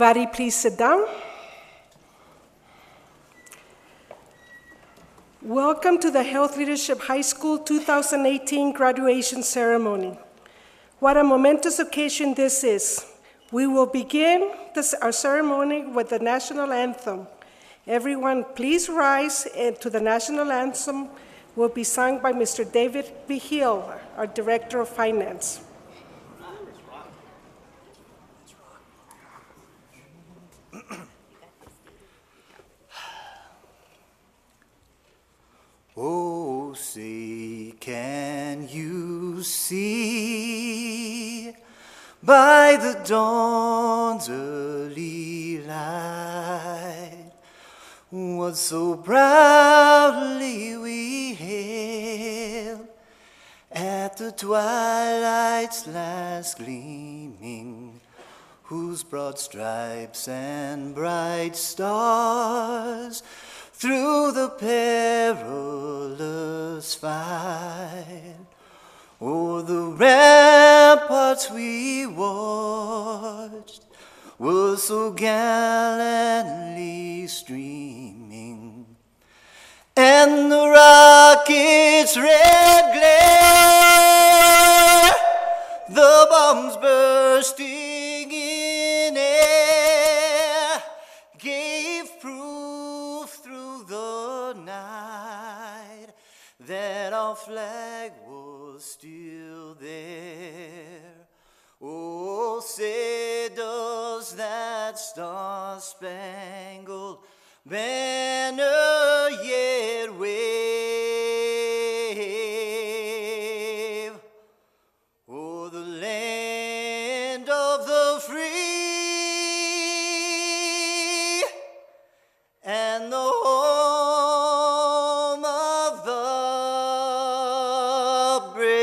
Everybody please sit down. Welcome to the Health Leadership High School 2018 graduation ceremony. What a momentous occasion this is. We will begin our ceremony with the national anthem. Everyone please rise, and to the national anthem will be sung by Mr. David Vigil, our Director of Finance. Oh, say, can you see by the dawn's early light what so proudly we hailed at the twilight's last gleaming, whose broad stripes and bright stars through the perilous fight, o'er the ramparts we watched, were so gallantly streaming, and the rocket's red glare, the bombs bursting in air, gave proof through the night that our flag was still there. Oh, say does that star-spangled banner yet wave o'er the land of the free and the home of the brave.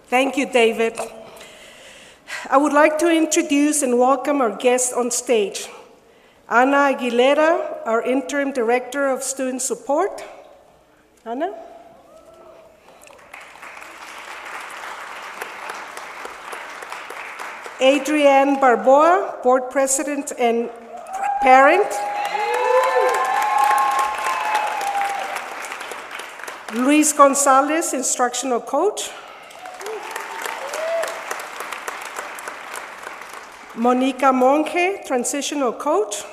Thank you, David. I would like to introduce and welcome our guests on stage. Ana Aguilera, our Interim Director of Student Support. Ana? Adrienne Barboa, Board President and Parent. Luis Gonzalez, Instructional Coach. Monica Monge, Transitional Coach.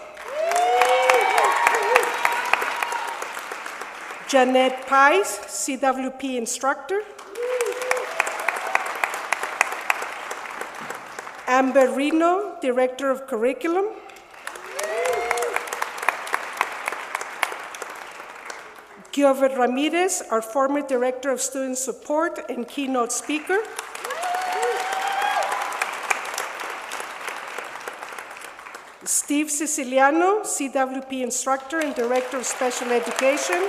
Jeanette Pice, CWP Instructor. Amber Reno, Director of Curriculum. Gilbert Ramirez, our former Director of Student Support and keynote speaker. Steve Siciliano, CWP Instructor and Director of Special Education.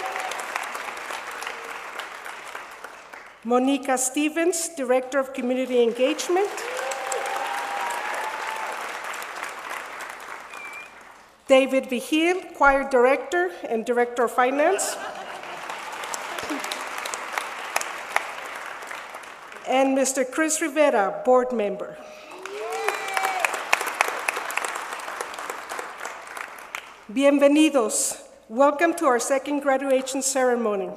Monica Stevens, Director of Community Engagement. David Vigil, Choir Director and Director of Finance. And Mr. Chris Rivera, Board Member. Bienvenidos. Welcome to our second graduation ceremony.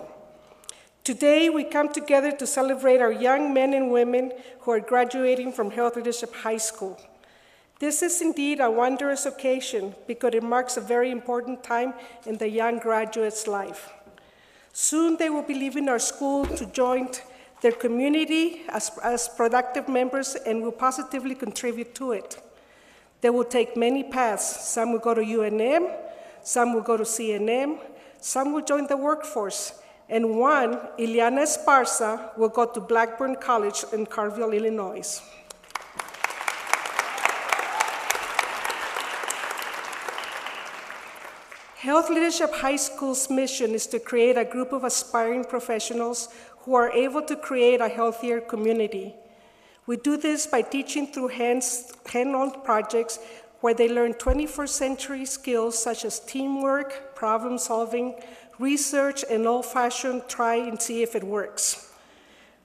Today, we come together to celebrate our young men and women who are graduating from Health Leadership High School. This is indeed a wondrous occasion because it marks a very important time in the young graduate's life. Soon, they will be leaving our school to join their community as productive members and will positively contribute to it. They will take many paths. Some will go to UNM, some will go to CNM, some will join the workforce, and one, Ileana Esparza, will go to Blackburn College in Carville, Illinois. Health Leadership High School's mission is to create a group of aspiring professionals who are able to create a healthier community. We do this by teaching through hand-on projects where they learn 21st century skills such as teamwork, problem solving, research, and old-fashioned try and see if it works.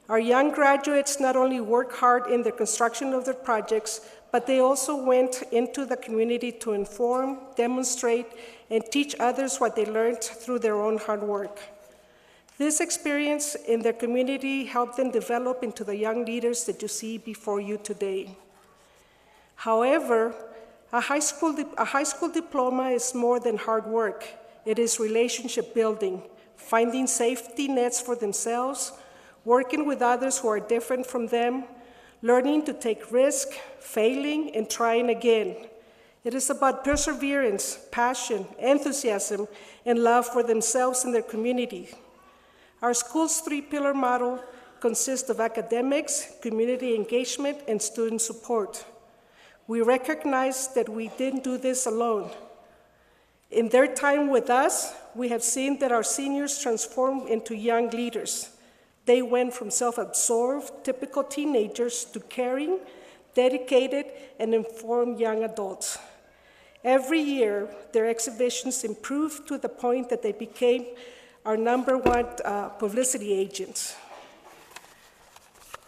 Our young graduates not only work hard in the construction of their projects, but they also went into the community to inform, demonstrate, and teach others what they learned through their own hard work. This experience in their community helped them develop into the young leaders that you see before you today. However, a high school diploma is more than hard work. It is relationship building, finding safety nets for themselves, working with others who are different from them, learning to take risk, failing, and trying again. It is about perseverance, passion, enthusiasm, and love for themselves and their community. Our school's three-pillar model consists of academics, community engagement, and student support. We recognize that we didn't do this alone. In their time with us, we have seen that our seniors transform into young leaders. They went from self-absorbed, typical teenagers to caring, dedicated, and informed young adults. Every year, their exhibitions improved to the point that they became our #1 publicity agents.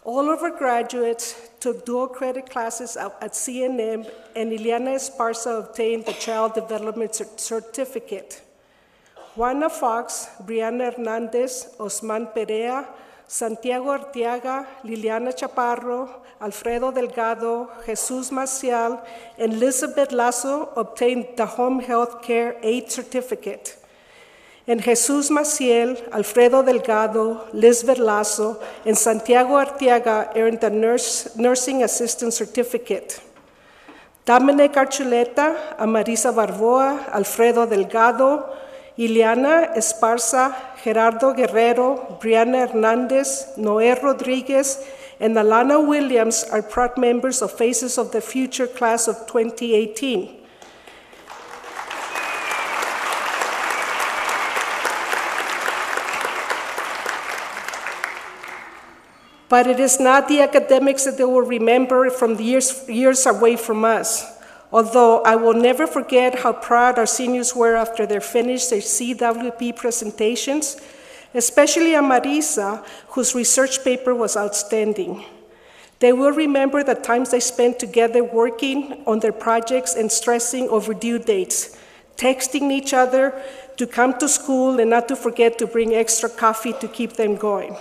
All of our graduates took dual credit classes at CNM, and Ileana Esparza obtained the Child Development Certificate. Juana Fox, Brianna Hernandez, Osman Perea, Santiago Arteaga, Liliana Chaparro, Alfredo Delgado, Jesus Maciel, and Elizabeth Lasso obtained the Home Health Care Aid Certificate. And Jesus Maciel, Alfredo Delgado, Lisbeth Lasso, and Santiago Arteaga earned the Nursing Assistant Certificate. Dominic Archuleta, Amarisa Barboa, Alfredo Delgado, Ileana Esparza, Gerardo Guerrero, Brianna Hernandez, Noé Rodriguez, and Alana Williams are proud members of Faces of the Future class of 2018. But it is not the academics that they will remember from the years away from us. Although I will never forget how proud our seniors were after they finished their CWP presentations, especially Amarisa, whose research paper was outstanding. They will remember the times they spent together working on their projects and stressing over due dates, texting each other to come to school and not to forget to bring extra coffee to keep them going.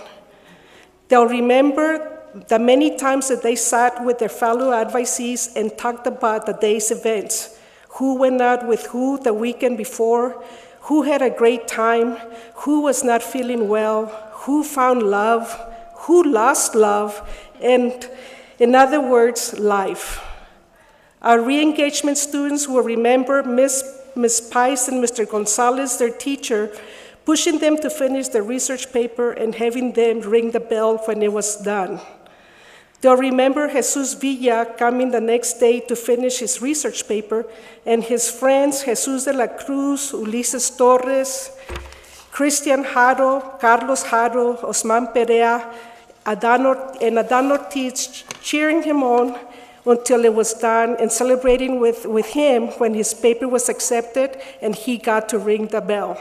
They'll remember the many times that they sat with their fellow advisees and talked about the day's events, who went out with who the weekend before, who had a great time, who was not feeling well, who found love, who lost love, and in other words, life. Our re-engagement students will remember Ms. Pice and Mr. Gonzalez, their teacher, pushing them to finish their research paper and having them ring the bell when it was done. They'll remember Jesus Villa coming the next day to finish his research paper, and his friends Jesus de la Cruz, Ulises Torres, Christian Haro, Carlos Haro, Osman Perea, and Adan Ortiz cheering him on until it was done and celebrating with him when his paper was accepted and he got to ring the bell.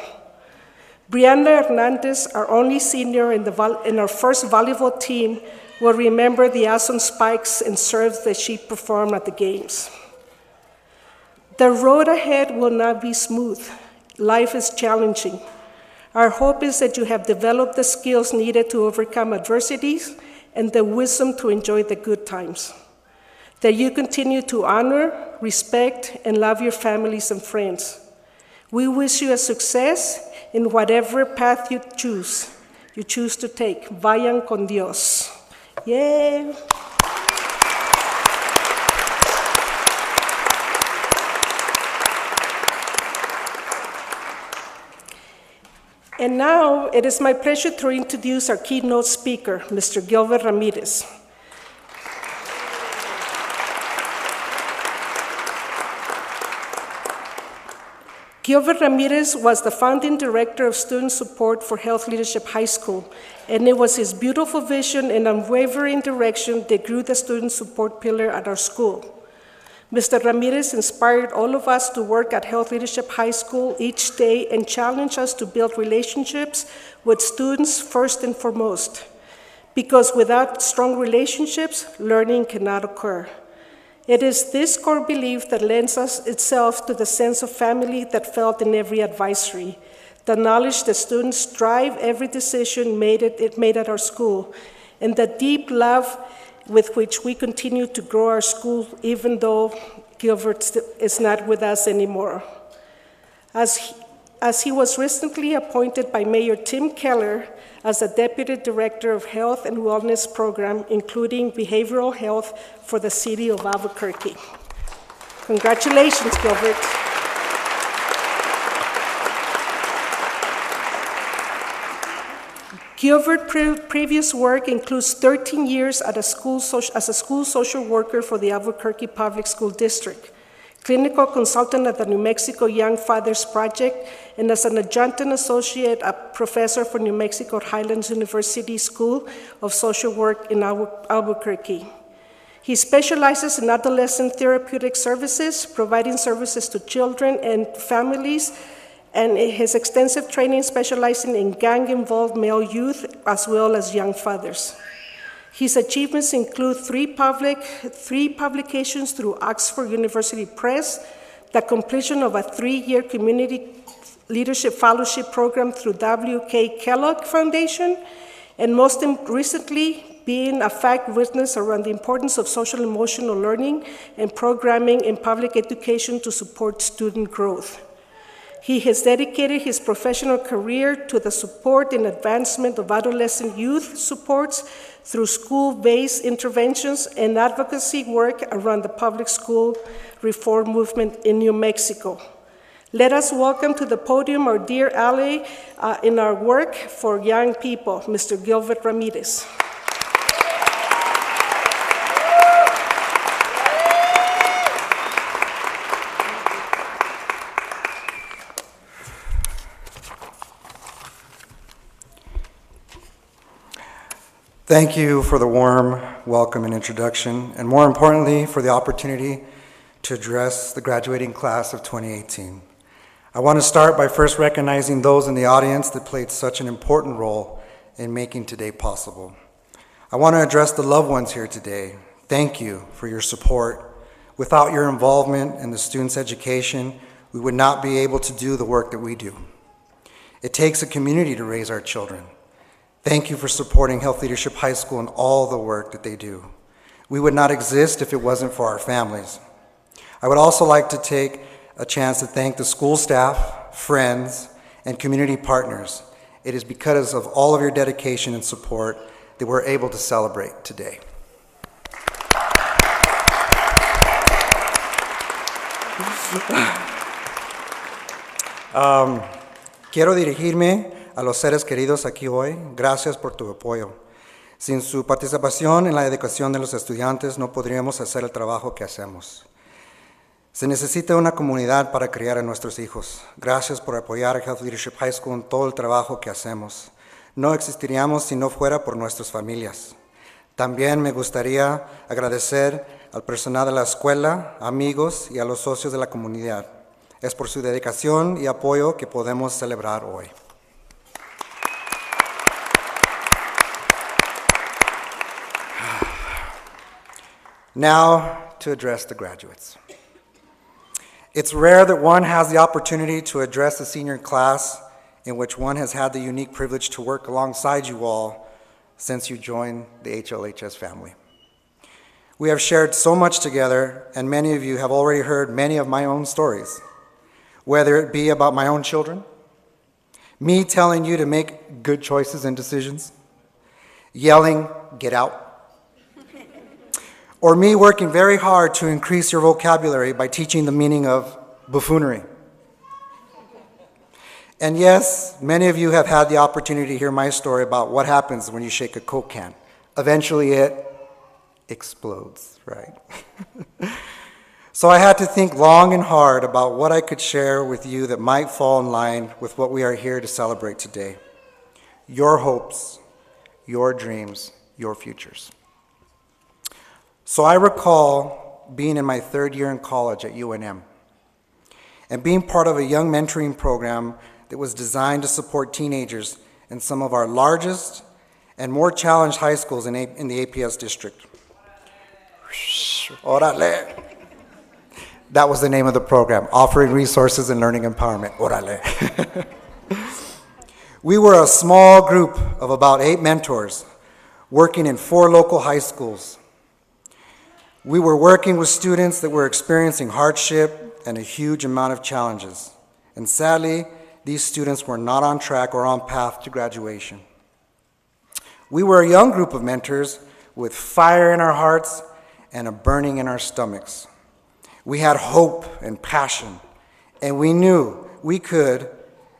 Brianna Hernandez, our only senior in our first volleyball team, will remember the awesome spikes and serves that she performed at the games. The road ahead will not be smooth. Life is challenging. Our hope is that you have developed the skills needed to overcome adversities and the wisdom to enjoy the good times. That you continue to honor, respect, and love your families and friends. We wish you a success in whatever path you choose to take. Vayan con Dios. Yeah. And now it is my pleasure to introduce our keynote speaker, Mr. Gilbert Ramirez. Gilbert Ramirez was the founding director of Student Support for Health Leadership High School, and it was his beautiful vision and unwavering direction that grew the student support pillar at our school. Mr. Ramirez inspired all of us to work at Health Leadership High School each day and challenged us to build relationships with students first and foremost. Because without strong relationships, learning cannot occur. It is this core belief that lends itself to the sense of family that felt in every advisory, the knowledge that students drive every decision made at our school, and the deep love with which we continue to grow our school, even though Gilbert is not with us anymore. As he was recently appointed by Mayor Tim Keller as the Deputy Director of Health and Wellness Program, including behavioral health for the city of Albuquerque. Congratulations, Gilbert. Gilbert's previous work includes 13 years as a school social worker for the Albuquerque Public School District, clinical consultant at the New Mexico Young Fathers Project, and as an adjunct and associate professor for New Mexico Highlands University School of Social Work in Albuquerque. He specializes in adolescent therapeutic services, providing services to children and families, and his extensive training specializing in gang-involved male youth as well as young fathers. His achievements include three publications through Oxford University Press, the completion of a 3-year community leadership fellowship program through W.K. Kellogg Foundation, and most recently, being a fact witness around the importance of social emotional learning and programming in public education to support student growth. He has dedicated his professional career to the support and advancement of adolescent youth supports through school-based interventions and advocacy work around the public school reform movement in New Mexico. Let us welcome to the podium our dear ally in our work for young people, Mr. Gilbert Ramirez. Thank you for the warm welcome and introduction, and more importantly, for the opportunity to address the graduating class of 2018. I want to start by first recognizing those in the audience that played such an important role in making today possible. I want to address the loved ones here today. Thank you for your support. Without your involvement in the students' education, we would not be able to do the work that we do. It takes a community to raise our children. Thank you for supporting Health Leadership High School and all the work that they do. We would not exist if it wasn't for our families. I would also like to take a chance to thank the school staff, friends, and community partners. It is because of all of your dedication and support that we're able to celebrate today. Quiero dirigirme a los seres queridos aquí hoy. Gracias por tu apoyo. Sin su participación en la educación de los estudiantes no podríamos hacer el trabajo que hacemos. Se necesita una comunidad para criar a nuestros hijos. Gracias por apoyar a Health Leadership High School en todo el trabajo que hacemos. No existiríamos si no fuera por nuestras familias. También me gustaría agradecer al personal de la escuela, amigos y a los socios de la comunidad. Es por su dedicación y apoyo que podemos celebrar hoy. Now to address the graduates. It's rare that one has the opportunity to address a senior class in which one has had the unique privilege to work alongside you all since you joined the HLHS family. We have shared so much together, and many of you have already heard many of my own stories, whether it be about my own children, me telling you to make good choices and decisions, yelling, "Get out," or me working very hard to increase your vocabulary by teaching the meaning of buffoonery. And yes, many of you have had the opportunity to hear my story about what happens when you shake a Coke can. Eventually it explodes, right? So I had to think long and hard about what I could share with you that might fall in line with what we are here to celebrate today. Your hopes, your dreams, your futures. So I recall being in my third year in college at UNM and being part of a young mentoring program that was designed to support teenagers in some of our largest and more challenged high schools in the APS district. Orale. That was the name of the program, Offering Resources and Learning Empowerment. Orale. We were a small group of about 8 mentors working in 4 local high schools. We were working with students that were experiencing hardship and a huge amount of challenges. And sadly, these students were not on track or on path to graduation. We were a young group of mentors with fire in our hearts and a burning in our stomachs. We had hope and passion, and we knew we could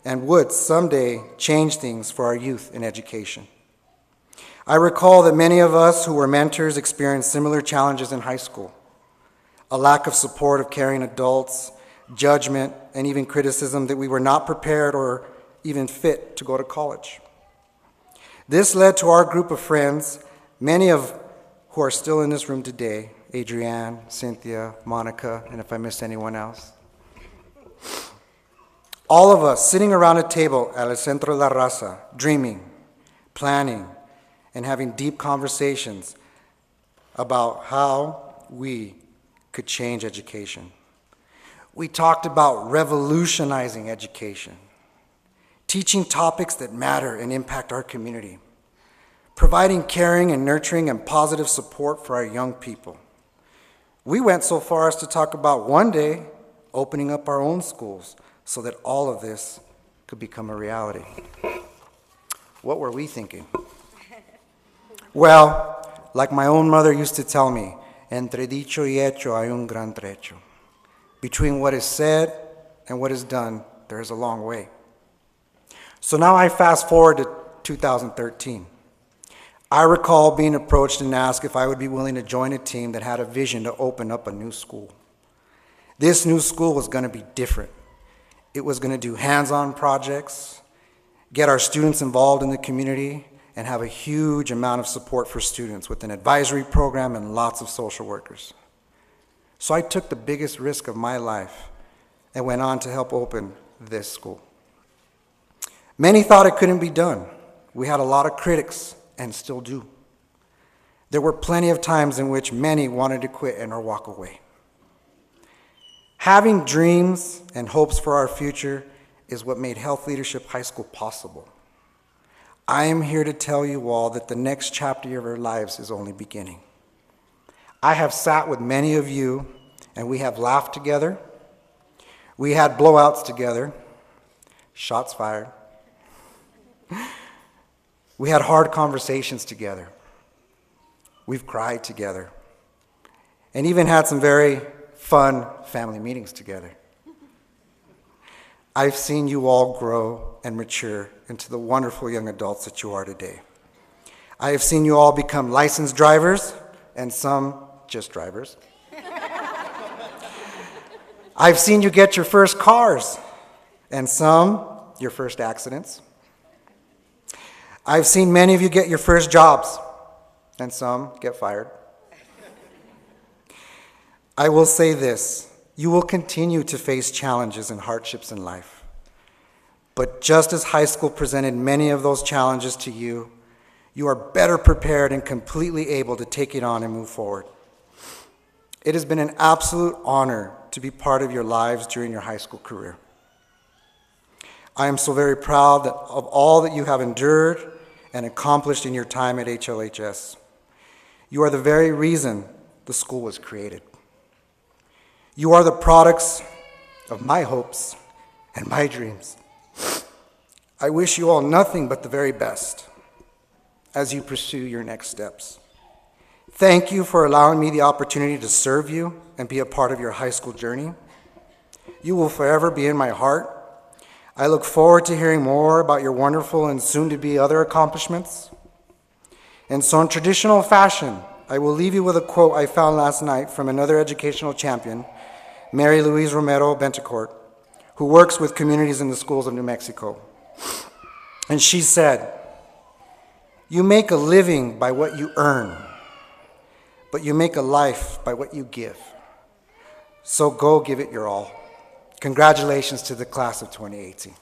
and would someday change things for our youth in education. I recall that many of us who were mentors experienced similar challenges in high school. A lack of support of caring adults, judgment, and even criticism that we were not prepared or even fit to go to college. This led to our group of friends, many of who are still in this room today, Adrienne, Cynthia, Monica, and if I missed anyone else. All of us sitting around a table at El Centro de la Raza, dreaming, planning, and having deep conversations about how we could change education. We talked about revolutionizing education, teaching topics that matter and impact our community, providing caring and nurturing and positive support for our young people. We went so far as to talk about one day opening up our own schools so that all of this could become a reality. What were we thinking? Well, like my own mother used to tell me, entre dicho y hecho hay un gran trecho. Between what is said and what is done, there is a long way. So now I fast forward to 2013. I recall being approached and asked if I would be willing to join a team that had a vision to open up a new school. This new school was going to be different. It was going to do hands-on projects, get our students involved in the community, and have a huge amount of support for students with an advisory program and lots of social workers. So I took the biggest risk of my life and went on to help open this school. Many thought it couldn't be done. We had a lot of critics, and still do. There were plenty of times in which many wanted to quit and or walk away. Having dreams and hopes for our future is what made Health Leadership High School possible. I am here to tell you all that the next chapter of our lives is only beginning. I have sat with many of you, and we have laughed together. We had blowouts together. Shots fired. We had hard conversations together. We've cried together. And even had some very fun family meetings together. I've seen you all grow and mature into the wonderful young adults that you are today. I have seen you all become licensed drivers, and some just drivers. I've seen you get your first cars, and some your first accidents. I've seen many of you get your first jobs, and some get fired. I will say this, you will continue to face challenges and hardships in life. But just as high school presented many of those challenges to you, you are better prepared and completely able to take it on and move forward. It has been an absolute honor to be part of your lives during your high school career. I am so very proud of all that you have endured and accomplished in your time at HLHS. You are the very reason the school was created. You are the products of my hopes and my dreams. I wish you all nothing but the very best as you pursue your next steps. Thank you for allowing me the opportunity to serve you and be a part of your high school journey. You will forever be in my heart. I look forward to hearing more about your wonderful and soon-to-be other accomplishments. And so in traditional fashion, I will leave you with a quote I found last night from another educational champion, Mary Louise Romero Bentecourt, who works with communities in the schools of New Mexico. And she said, "You make a living by what you earn, but you make a life by what you give." So go give it your all. Congratulations to the class of 2018.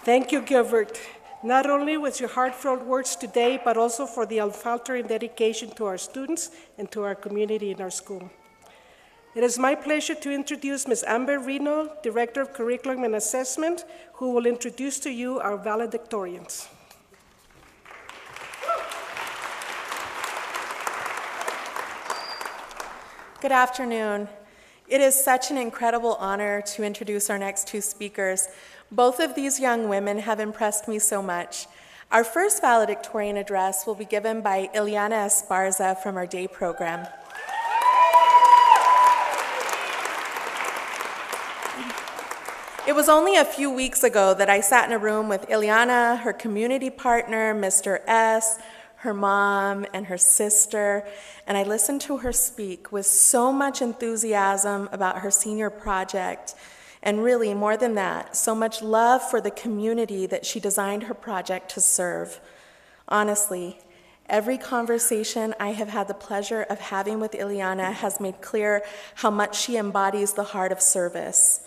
Thank you, Gilbert, not only with your heartfelt words today, but also for the unfaltering dedication to our students and to our community and our school. It is my pleasure to introduce Ms. Amber Reno, Director of Curriculum and Assessment, who will introduce to you our valedictorians. Good afternoon. It is such an incredible honor to introduce our next two speakers. Both of these young women have impressed me so much. Our first valedictorian address will be given by Ileana Esparza from our day program. It was only a few weeks ago that I sat in a room with Ileana, her community partner, Mr. S., her mom, and her sister, and I listened to her speak with so much enthusiasm about her senior project, and really, more than that, so much love for the community that she designed her project to serve. Honestly, every conversation I have had the pleasure of having with Ileana has made clear how much she embodies the heart of service.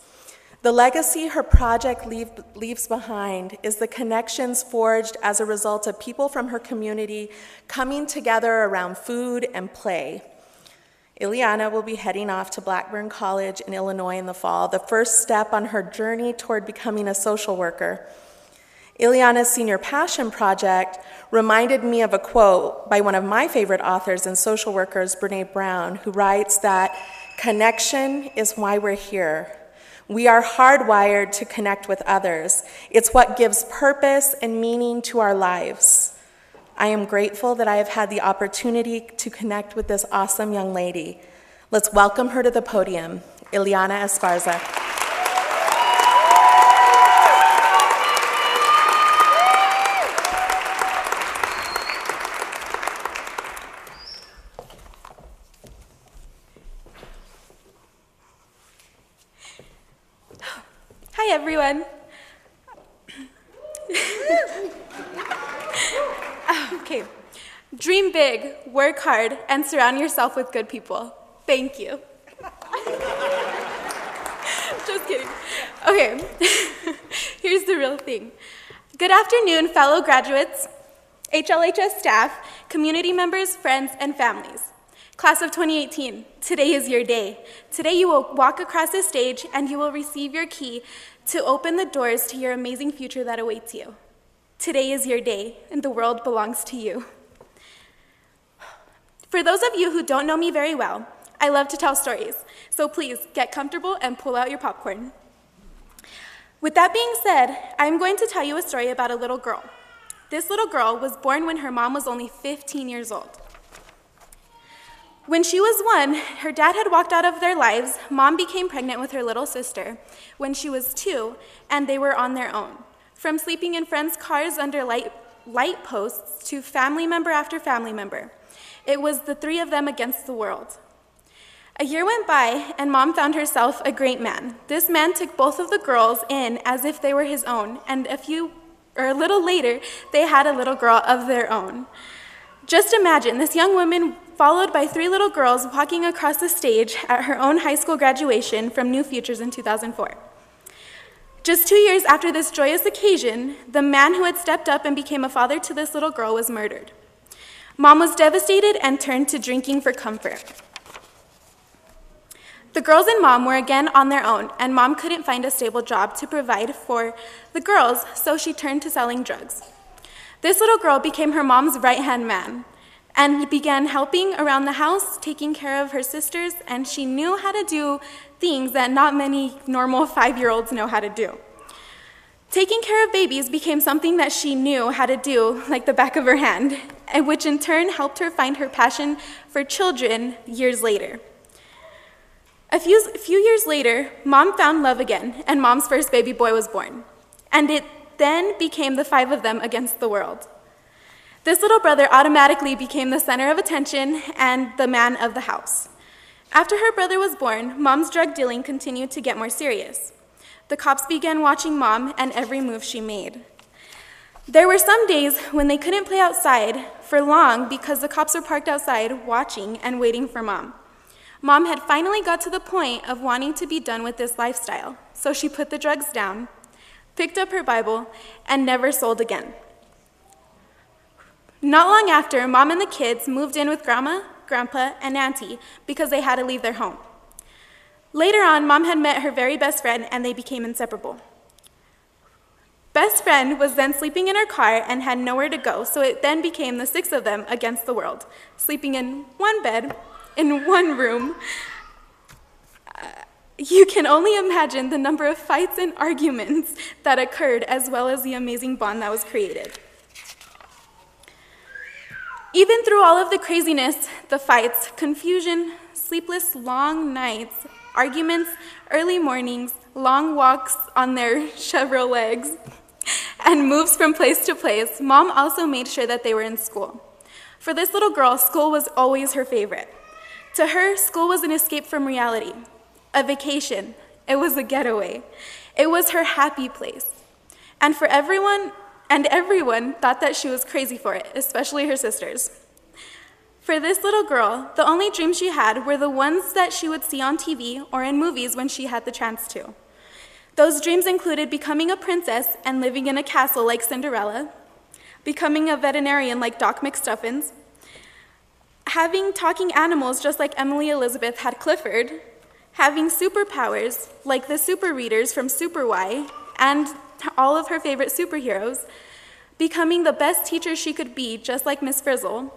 The legacy her project leaves behind is the connections forged as a result of people from her community coming together around food and play. Ileana will be heading off to Blackburn College in Illinois in the fall, the first step on her journey toward becoming a social worker. Ileana's Senior Passion Project reminded me of a quote by one of my favorite authors and social workers, Brene Brown, who writes that connection is why we're here. We are hardwired to connect with others. It's what gives purpose and meaning to our lives. I am grateful that I have had the opportunity to connect with this awesome young lady. Let's welcome her to the podium, Ileana Esparza. Hi, everyone. Okay. Dream big, work hard, and surround yourself with good people. Thank you. Just kidding. Okay. Here's the real thing. Good afternoon, fellow graduates, HLHS staff, community members, friends, and families. Class of 2018, today is your day. Today you will walk across the stage and you will receive your key to open the doors to your amazing future that awaits you. Today is your day, and the world belongs to you. For those of you who don't know me very well, I love to tell stories, so please get comfortable and pull out your popcorn. With that being said, I'm going to tell you a story about a little girl. This little girl was born when her mom was only 15 years old. When she was 1, her dad had walked out of their lives. Mom became pregnant with her little sister when she was 2, and they were on their own. From sleeping in friends' cars under light posts to family member after family member. It was the 3 of them against the world. A year went by, and Mom found herself a great man. This man took both of the girls in as if they were his own, and a little later, they had a little girl of their own. Just imagine this young woman followed by 3 little girls walking across the stage at her own high school graduation from New Futures in 2004. Just 2 years after this joyous occasion, the man who had stepped up and became a father to this little girl was murdered. Mom was devastated and turned to drinking for comfort. The girls and Mom were again on their own, and Mom couldn't find a stable job to provide for the girls, so she turned to selling drugs. This little girl became her mom's right-hand man, and began helping around the house, taking care of her sisters, and she knew how to do things that not many normal 5-year-olds know how to do. Taking care of babies became something that she knew how to do like the back of her hand, and which in turn helped her find her passion for children years later. A few years later, Mom found love again, and Mom's first baby boy was born. And it then became the 5 of them against the world. This little brother automatically became the center of attention and the man of the house. After her brother was born, Mom's drug dealing continued to get more serious. The cops began watching Mom and every move she made. There were some days when they couldn't play outside for long because the cops were parked outside watching and waiting for Mom. Mom had finally got to the point of wanting to be done with this lifestyle, so she put the drugs down, picked up her Bible, and never sold again. Not long after, Mom and the kids moved in with Grandma, Grandpa, and Auntie because they had to leave their home. Later on, Mom had met her very best friend, and they became inseparable. Best friend was then sleeping in her car and had nowhere to go, so it then became the 6 of them against the world, sleeping in one bed, in one room. You can only imagine the number of fights and arguments that occurred, as well as the amazing bond that was created. Even through all of the craziness, the fights, confusion, sleepless long nights, arguments, early mornings, long walks on their Chevrolet legs, and moves from place to place, Mom also made sure that they were in school. For this little girl, school was always her favorite. To her, school was an escape from reality, a vacation. It was a getaway. It was her happy place. And everyone thought that she was crazy for it, especially her sisters. For this little girl, the only dreams she had were the ones that she would see on TV or in movies when she had the chance to. Those dreams included becoming a princess and living in a castle like Cinderella, becoming a veterinarian like Doc McStuffins, having talking animals just like Emily Elizabeth had Clifford, having superpowers like the super readers from Super Y and all of her favorite superheroes, becoming the best teacher she could be just like Miss Frizzle,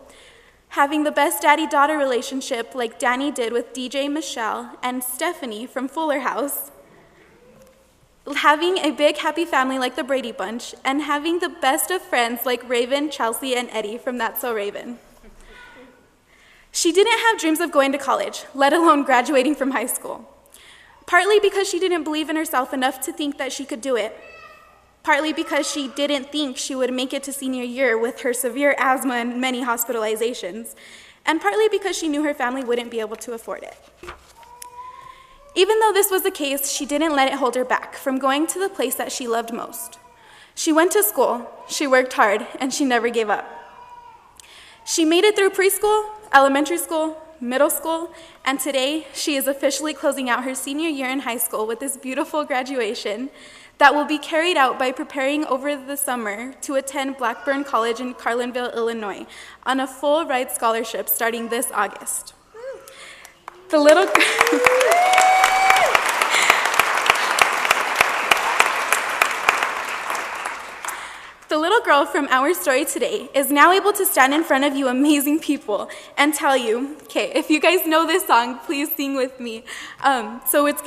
having the best daddy-daughter relationship like Danny did with DJ Michelle and Stephanie from Fuller House, having a big happy family like the Brady Bunch, and having the best of friends like Raven, Chelsea, and Eddie from That's So Raven. She didn't have dreams of going to college, let alone graduating from high school, partly because she didn't believe in herself enough to think that she could do it, partly because she didn't think she would make it to senior year with her severe asthma and many hospitalizations, and partly because she knew her family wouldn't be able to afford it. Even though this was the case, she didn't let it hold her back from going to the place that she loved most. She went to school, she worked hard, and she never gave up. She made it through preschool, elementary school, middle school, and today she is officially closing out her senior year in high school with this beautiful graduation that will be carried out by preparing over the summer to attend Blackburn College in Carlinville, Illinois, on a full ride scholarship starting this August. The little girl from our story today is now able to stand in front of you amazing people and tell you, okay, if you guys know this song, please sing with me. So it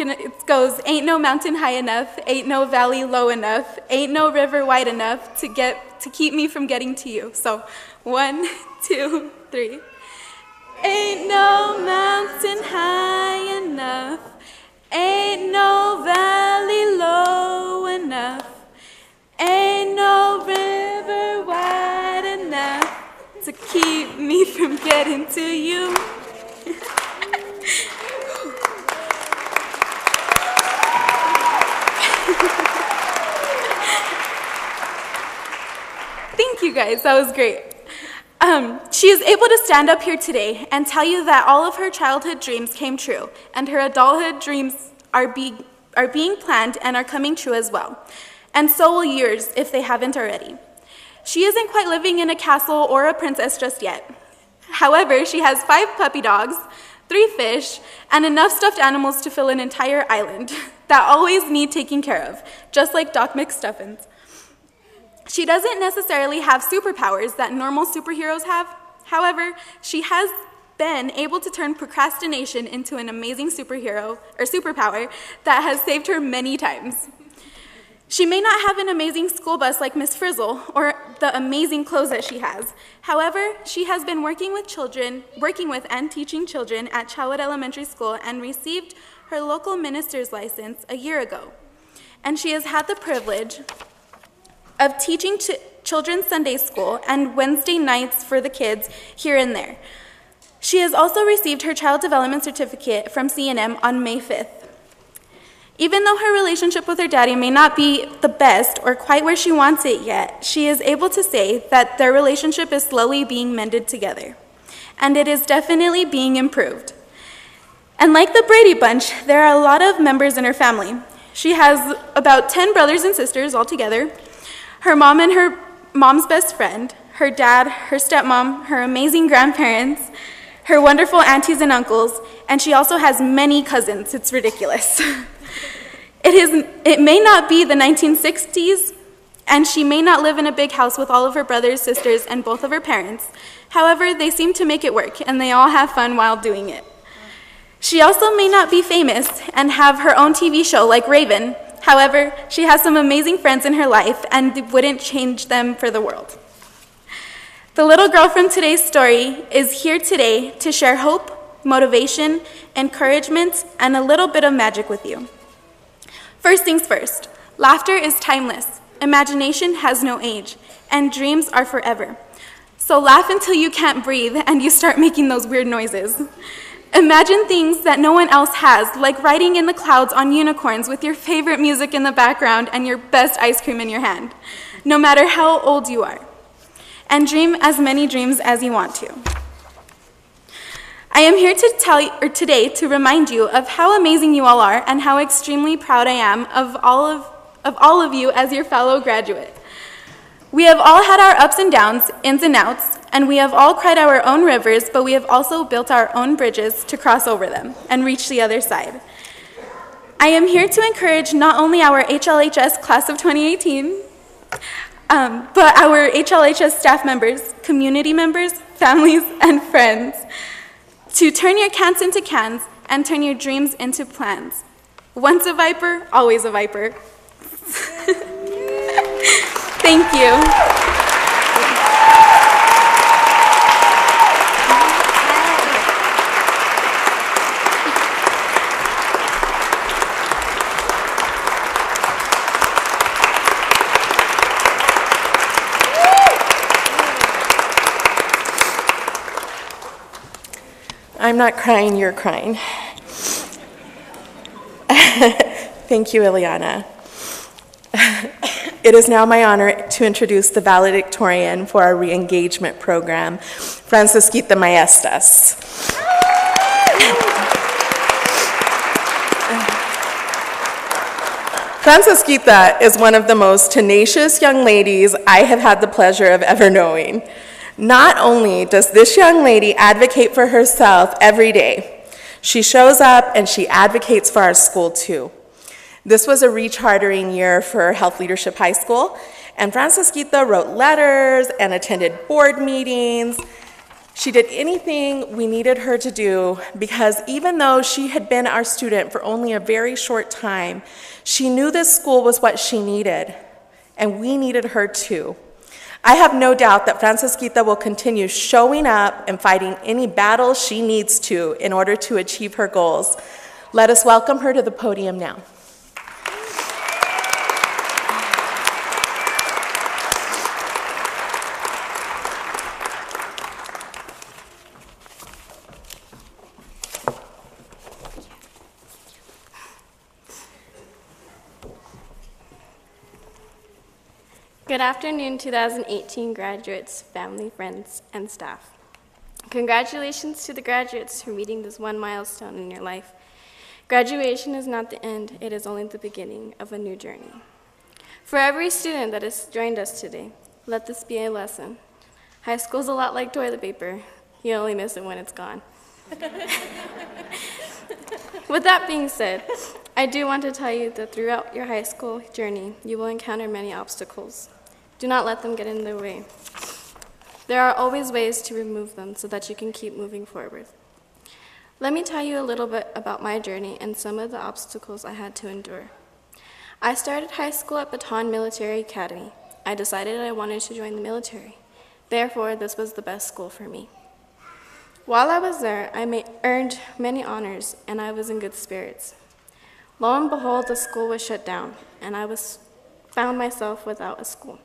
goes, ain't no mountain high enough, ain't no valley low enough, ain't no river wide enough to keep me from getting to you. So 1, 2, 3. Ain't no mountain high enough, ain't no valley low enough, ain't no river wide enough to keep me from getting to you. Thank you guys, that was great. She is able to stand up here today and tell you that all of her childhood dreams came true, and her adulthood dreams are being planned and are coming true as well. And so will yours if they haven't already. She isn't quite living in a castle or a princess just yet. However, she has 5 puppy dogs, 3 fish, and enough stuffed animals to fill an entire island that always need taking care of, just like Doc McStuffins. She doesn't necessarily have superpowers that normal superheroes have. However, she has been able to turn procrastination into an amazing superpower that has saved her many times. She may not have an amazing school bus like Miss Frizzle or the amazing clothes that she has. However, she has been working with and teaching children at Chowwood Elementary School and received her local minister's license a year ago. And she has had the privilege of teaching children's Sunday school and Wednesday nights for the kids here and there. She has also received her Child Development Certificate from C&M on May 5th. Even though her relationship with her daddy may not be the best or quite where she wants it yet, she is able to say that their relationship is slowly being mended together. And it is definitely being improved. And like the Brady Bunch, there are a lot of members in her family. She has about 10 brothers and sisters altogether, her mom and her mom's best friend, her dad, her stepmom, her amazing grandparents, her wonderful aunties and uncles, and she also has many cousins. It's ridiculous. It may not be the 1960s, and she may not live in a big house with all of her brothers, sisters, and both of her parents. However, they seem to make it work, and they all have fun while doing it. She also may not be famous and have her own TV show like Raven. However, she has some amazing friends in her life and wouldn't change them for the world. The little girl from today's story is here today to share hope, motivation, encouragement, and a little bit of magic with you. First things first, laughter is timeless, imagination has no age, and dreams are forever. So laugh until you can't breathe and you start making those weird noises. Imagine things that no one else has, like riding in the clouds on unicorns with your favorite music in the background and your best ice cream in your hand, no matter how old you are. And dream as many dreams as you want to. I am here to tell you, or today to remind you of how amazing you all are and how extremely proud I am of all of you as your fellow graduate. We have all had our ups and downs, ins and outs, and we have all cried our own rivers, but we have also built our own bridges to cross over them and reach the other side. I am here to encourage not only our HLHS class of 2018, but our HLHS staff members, community members, families, and friends to turn your cans into cans and turn your dreams into plans. Once a viper, always a viper. Thank you. I'm not crying, you're crying. Thank you, Ileana. It is now my honor to introduce the valedictorian for our re-engagement program, Francisquita Maestas. Francisquita is one of the most tenacious young ladies I have had the pleasure of ever knowing. Not only does this young lady advocate for herself every day, she shows up and she advocates for our school too. This was a rechartering year for Health Leadership High School, and Francisquita wrote letters and attended board meetings. She did anything we needed her to do because even though she had been our student for only a very short time, she knew this school was what she needed, and we needed her too. I have no doubt that Francisquita will continue showing up and fighting any battles she needs to in order to achieve her goals. Let us welcome her to the podium now. Good afternoon, 2018 graduates, family, friends, and staff. Congratulations to the graduates for meeting this one milestone in your life. Graduation is not the end, it is only the beginning of a new journey. For every student that has joined us today, let this be a lesson. High school's a lot like toilet paper. You only miss it when it's gone. With that being said, I do want to tell you that throughout your high school journey, you will encounter many obstacles. Do not let them get in the way. There are always ways to remove them so that you can keep moving forward. Let me tell you a little bit about my journey and some of the obstacles I had to endure. I started high school at Baton Military Academy. I decided I wanted to join the military. Therefore, this was the best school for me. While I was there, I earned many honors, and I was in good spirits. Lo and behold, the school was shut down, and I found myself without a school.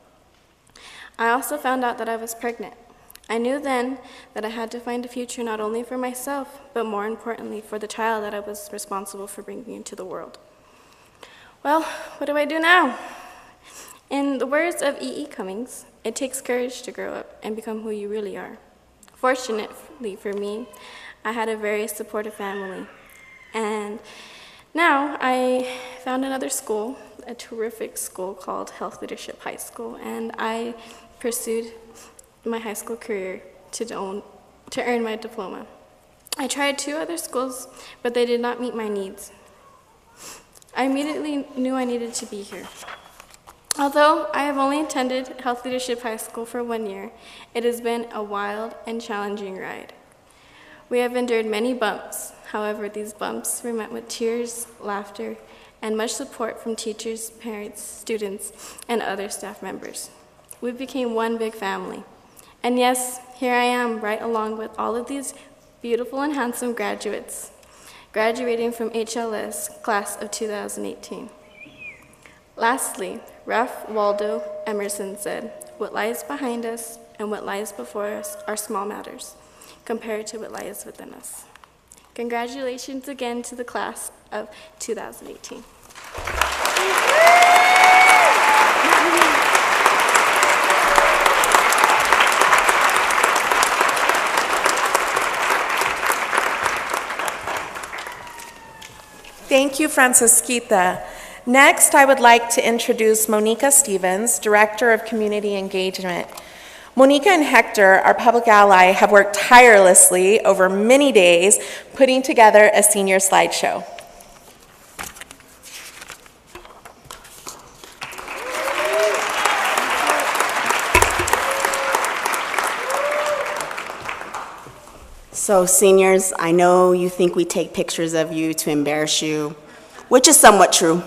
I also found out that I was pregnant. I knew then that I had to find a future not only for myself, but more importantly, for the child that I was responsible for bringing into the world. Well, what do I do now? In the words of E.E. Cummings, it takes courage to grow up and become who you really are. Fortunately for me, I had a very supportive family. And now I found another school, a terrific school called Health Leadership High School, and I pursued my high school career to earn my diploma. I tried 2 other schools, but they did not meet my needs. I immediately knew I needed to be here. Although I have only attended Health Leadership High School for 1 year, it has been a wild and challenging ride. We have endured many bumps. However, these bumps were met with tears, laughter, and much support from teachers, parents, students, and other staff members. We became one big family. And yes, here I am, right along with all of these beautiful and handsome graduates, graduating from HLS class of 2018. Lastly, Ralph Waldo Emerson said, "What lies behind us and what lies before us are small matters compared to what lies within us." Congratulations again to the class of 2018. Thank you, Francisquita. Next, I would like to introduce Monica Stevens, Director of Community Engagement. Monica and Hector, our public ally, have worked tirelessly over many days putting together a senior slideshow. So seniors, I know you think we take pictures of you to embarrass you, which is somewhat true.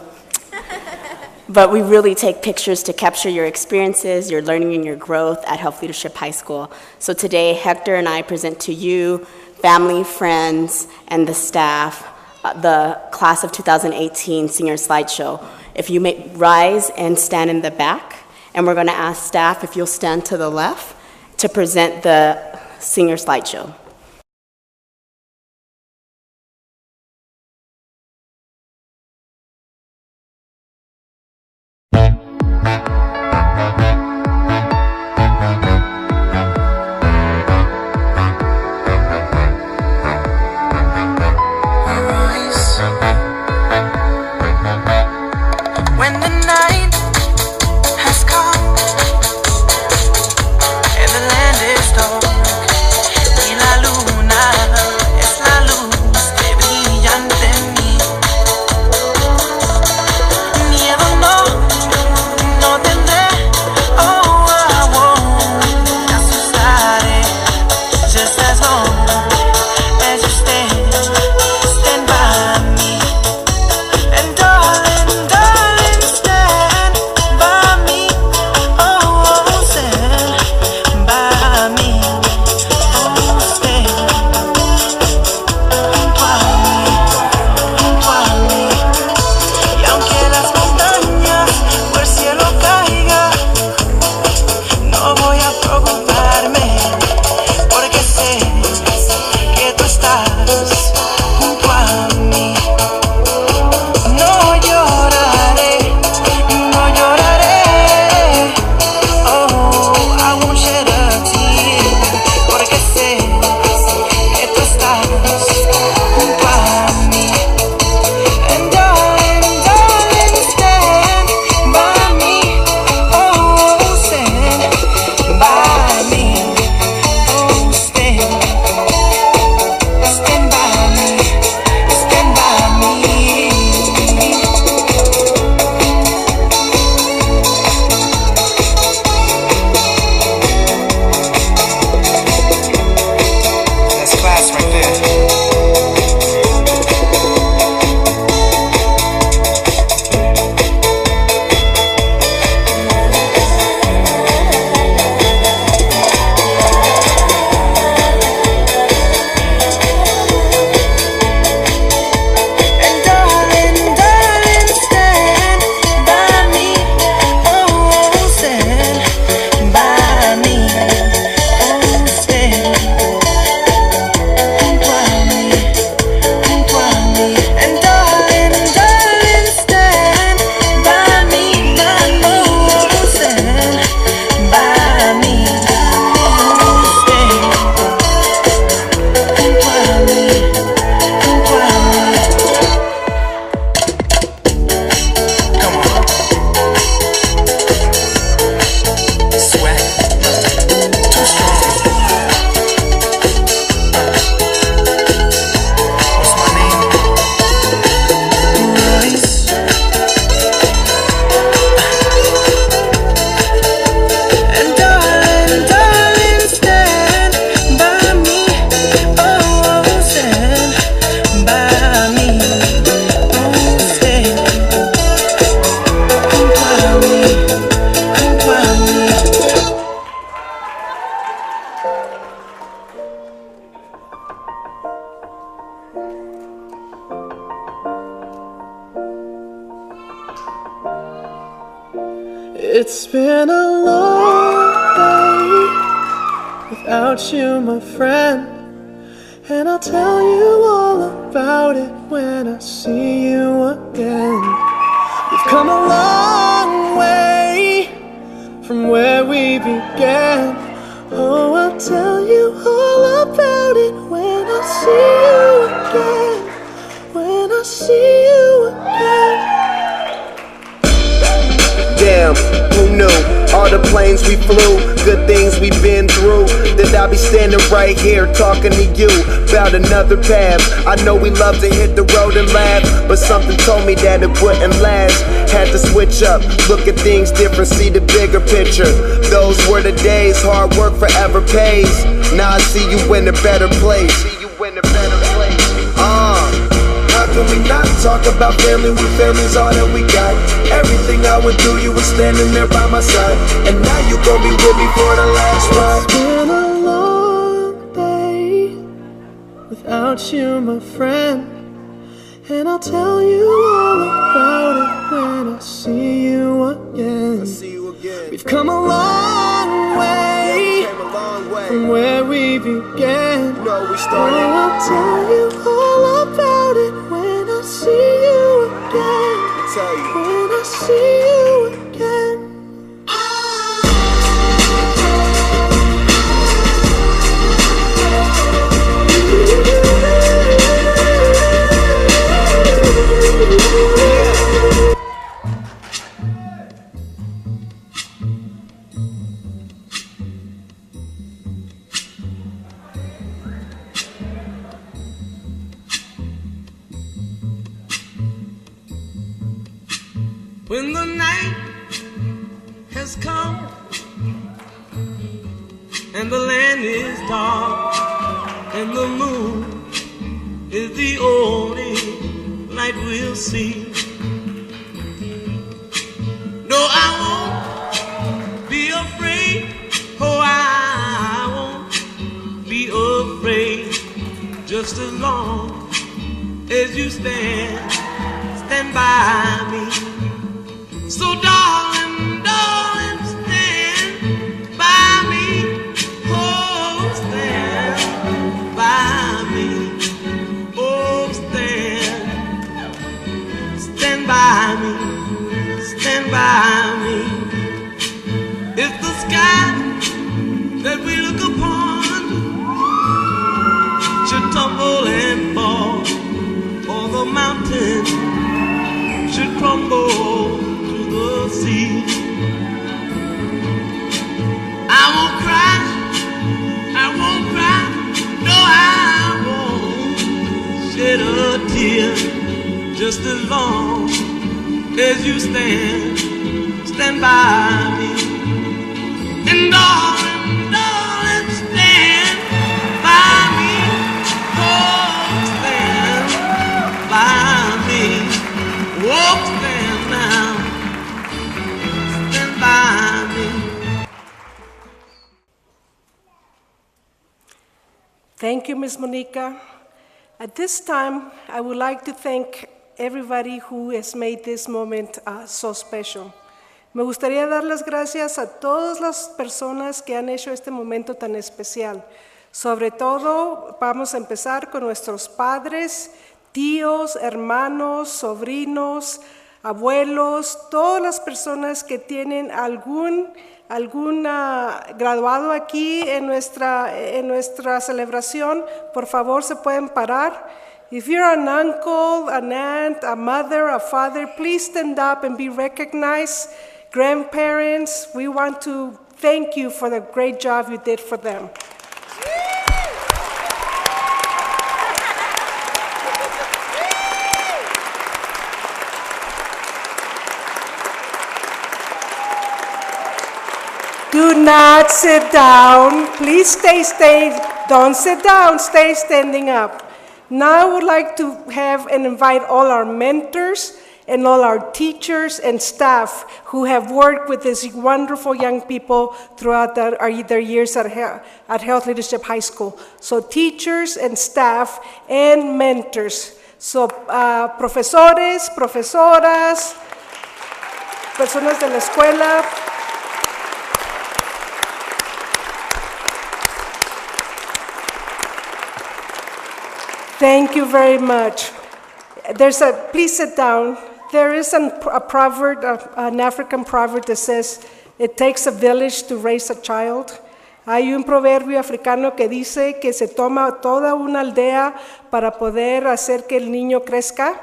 But we really take pictures to capture your experiences, your learning, and your growth at Health Leadership High School. So today, Hector and I present to you, family, friends, and the staff, the class of 2018 senior slideshow. If you may rise and stand in the back, and we're going to ask staff if you'll stand to the left to present the senior slideshow. When the night has come and the land is dark y la luna es la luz que brilla ante mí, miedo no tendré, oh, I won't asustaré, just as long as you stand by me. And darling, darling, stand by me. Oh, stand by me. Oh, stand junto a mí. Y aunque las montañas o el cielo caiga, no voy a preocuparme, porque sé que tú estás junto a mí. No lloraré, no lloraré. Oh, I won't shed a tear, porque sé que tú estás junto a mí. And darling, darling, stand by me. Oh, stand by me. Oh, stand by me. It's been a long day without you, my friend, and I'll tell you all about it when I see you again. We've come a long way from where we began. Oh, I'll tell you all about it when I see you again. When I see you again. Damn, who knew? All the planes we flew, good things we've been through. That I'll be standing right here talking to you about another path. I know we love to hit the road and laugh, but something told me that it wouldn't last. Had to switch up, look at things different, see the bigger picture. Those were the days, hard work forever pays. Now I see you in a better place. How can we not talk about family when family's all that we got? Everything I went through, you were standing there by my side, and now you gon' be with me for the last ride. It's been a long day without you, my friend, and I'll tell you all about it when I see you again. We've come a long way from where we began. I'll tell you all about it when I see you again. When I see you again. When the night has come and the land is dark and the moon is the only light we'll see. No, I won't be afraid. Oh, I won't be afraid. Just as long as you stand by me. So darling, darling, stand by me. Oh, stand by me. Oh, stand by me. Stand by me. If the sky that we look upon should tumble and fall, or the mountain should crumble the sea, I won't cry, no, I won't shed a tear, just as long as you stand by me. And darling, darling, stand by me, oh, stand by me, oh, stand now. Thank you, Ms. Monica. At this time, I would like to thank everybody who has made this moment so special. Me gustaría dar las gracias a todas las personas que han hecho este momento tan especial. Sobre todo, vamos a empezar con nuestros padres, tíos, hermanos, sobrinos, abuelos, todas las personas que tienen algún graduado aquí en nuestra celebración, por favor se pueden parar. If you're an uncle, an aunt, a mother, a father, please stand up and be recognized. Grandparents, we want to thank you for the great job you did for them. Do not sit down. Please stay. Don't sit down. Stay standing up. Now I would like to have and invite all our mentors and all our teachers and staff who have worked with these wonderful young people throughout their years at Health Leadership High School. So teachers and staff and mentors. So profesores, profesoras, personas de la escuela. Thank you very much. Please sit down. There is a proverb, an African proverb that says, it takes a village to raise a child. Hay un proverbio africano que dice que se toma toda una aldea para poder hacer que el niño crezca.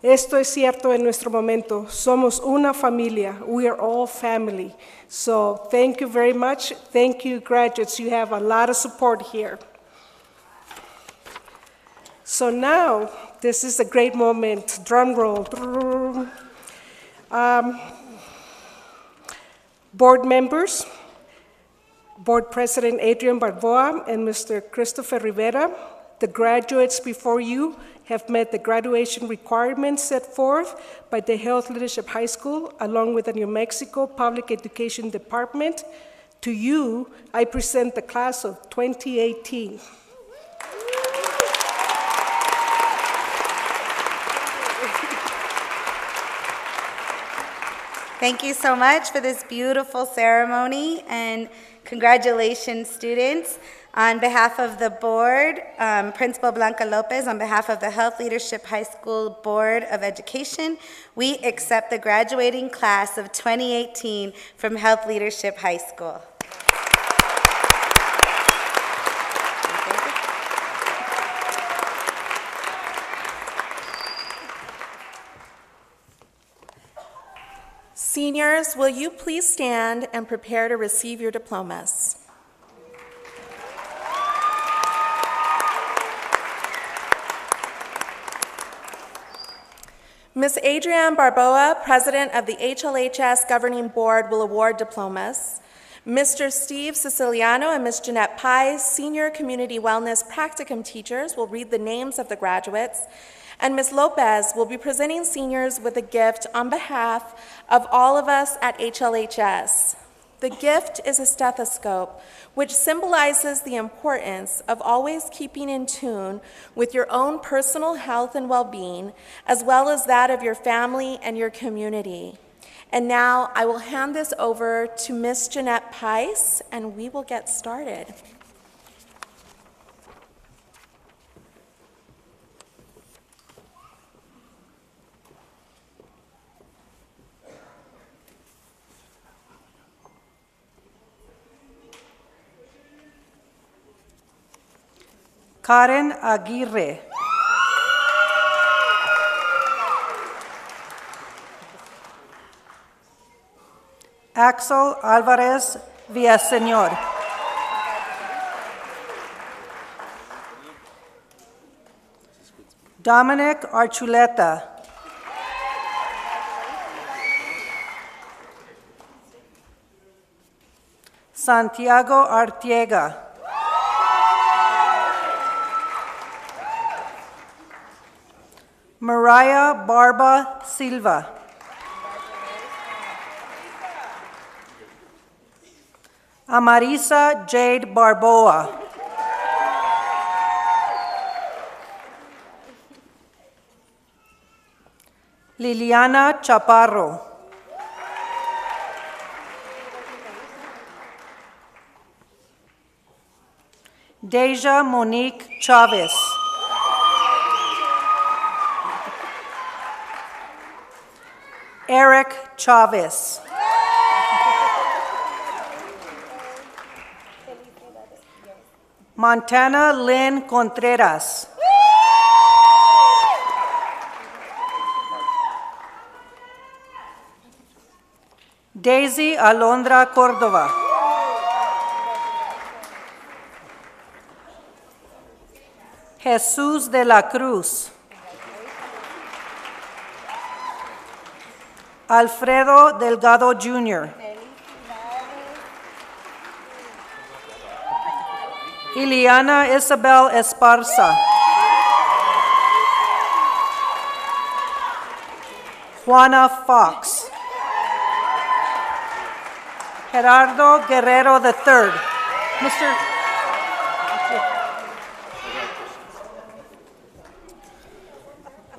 Esto es cierto en nuestro momento. Somos una familia. We are all family. So thank you very much. Thank you, graduates. You have a lot of support here. So now, this is a great moment. Drum roll. Board members, Board President Adrian Barboa and Mr. Christopher Rivera, the graduates before you have met the graduation requirements set forth by the Health Leadership High School, along with the New Mexico Public Education Department. To you, I present the class of 2018. Thank you so much for this beautiful ceremony, and congratulations, students. On behalf of the board, Principal Blanca Lopez, on behalf of the Health Leadership High School Board of Education, we accept the graduating class of 2018 from Health Leadership High School. Seniors, will you please stand and prepare to receive your diplomas? Ms. Adrienne Barboa, President of the HLHS Governing Board, will award diplomas. Mr. Steve Siciliano and Ms. Jeanette Pies, Senior Community Wellness Practicum teachers, will read the names of the graduates, and Ms. Lopez will be presenting seniors with a gift on behalf of all of us at HLHS. The gift is a stethoscope, which symbolizes the importance of always keeping in tune with your own personal health and well-being, as well as that of your family and your community. And now I will hand this over to Ms. Jeanette Pies, and we will get started. Karen Aguirre. Axel Alvarez Villaseñor. Dominic Archuleta. Santiago Artiega. Mariah Barba Silva. Amarisa Jade Barboa. Liliana Chaparro. Deja Monique Chavez. Eric Chavez. Montana Lynn Contreras. Daisy Alondra Cordova. Jesús de la Cruz. Alfredo Delgado Jr. Ileana Isabel Esparza. Juana Fox. Gerardo Guerrero III. Mr.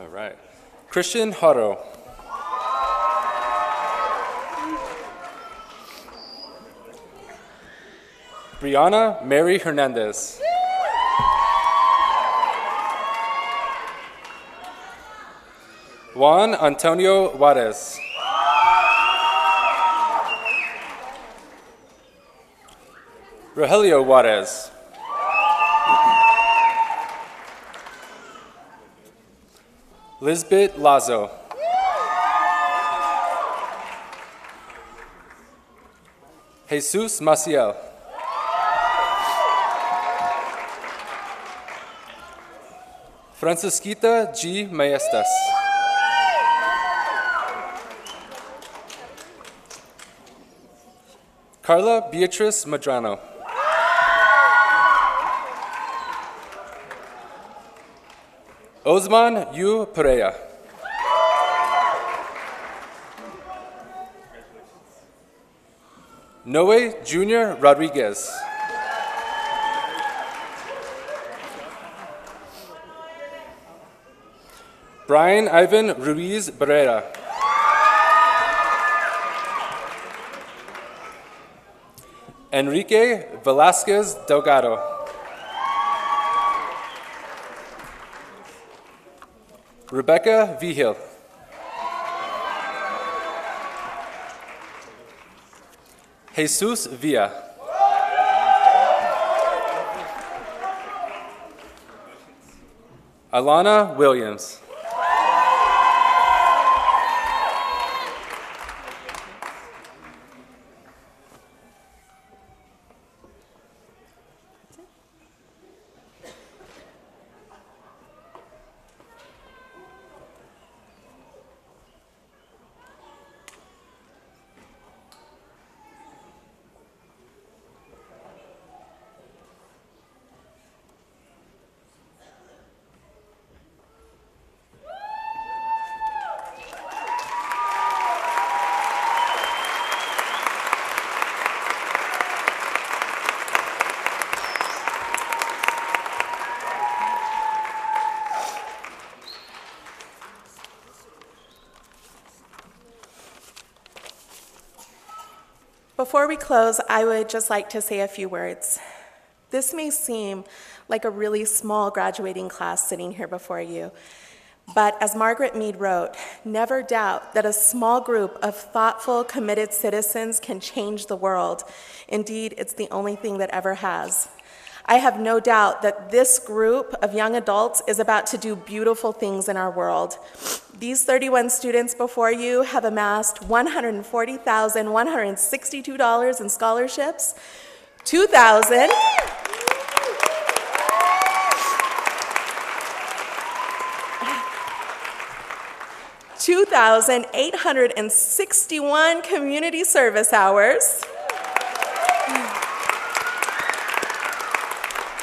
All right. Christian Haro. Brianna Mary Hernandez. Juan Antonio Juarez. Rogelio Juarez. Lisbeth Lazo. Jesus Maciel. Francisquita G. Maestas. Carla Beatriz Madrano. Osman Yu Perea. Noe Junior Rodriguez. Brian Ivan Ruiz Barrera. Enrique Velasquez Delgado. Rebecca Vigil. Jesus Villa. Alana Williams. Before we close, I would just like to say a few words. This may seem like a really small graduating class sitting here before you, but as Margaret Mead wrote, never doubt that a small group of thoughtful, committed citizens can change the world. Indeed, it's the only thing that ever has. I have no doubt that this group of young adults is about to do beautiful things in our world. These 31 students before you have amassed $140,162 in scholarships, $2,861 community service hours,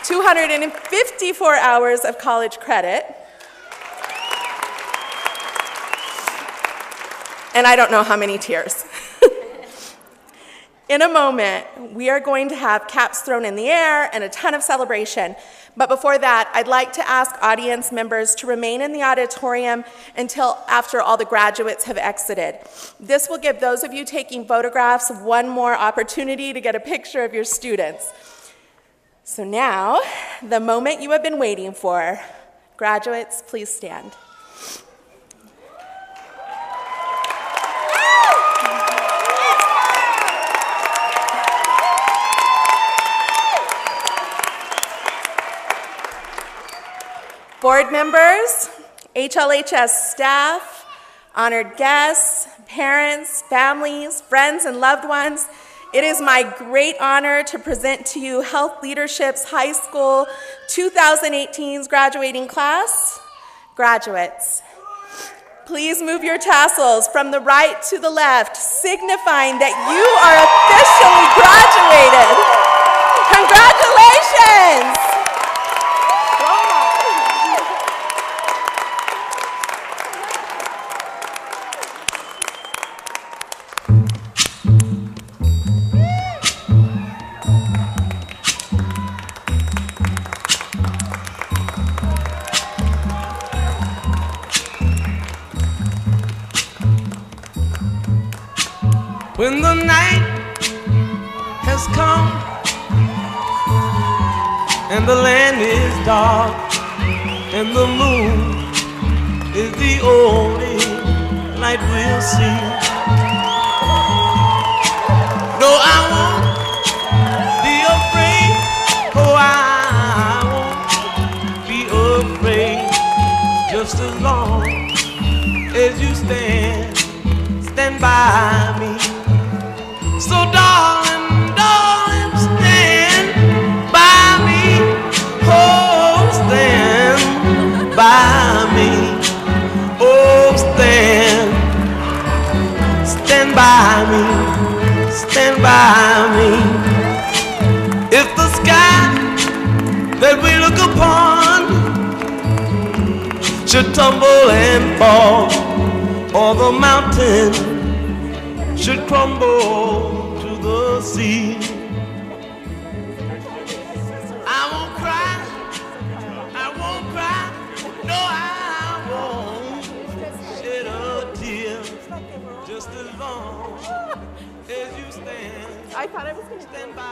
254 hours of college credit, and I don't know how many tears. In a moment, we are going to have caps thrown in the air and a ton of celebration. But before that, I'd like to ask audience members to remain in the auditorium until after all the graduates have exited. This will give those of you taking photographs one more opportunity to get a picture of your students. So now, the moment you have been waiting for. Graduates, please stand. Board members, HLHS staff, honored guests, parents, families, friends, and loved ones, it is my great honor to present to you Health Leadership's High School 2018's graduating class. Graduates, please move your tassels from the right to the left, signifying that you are officially graduated. Congratulations! When the night has come and the land is dark, and the moon is the only light we'll see. No, I won't be afraid. Oh, I won't be afraid. Just as long as you stand by me. So darling, darling, stand by me. Oh, stand by me. Oh, stand by me. Stand by me. If the sky that we look upon should tumble and fall, or the mountain should crumble to the sea, I won't cry, I won't cry, no, I won't shed a tear, just as long as you stand by.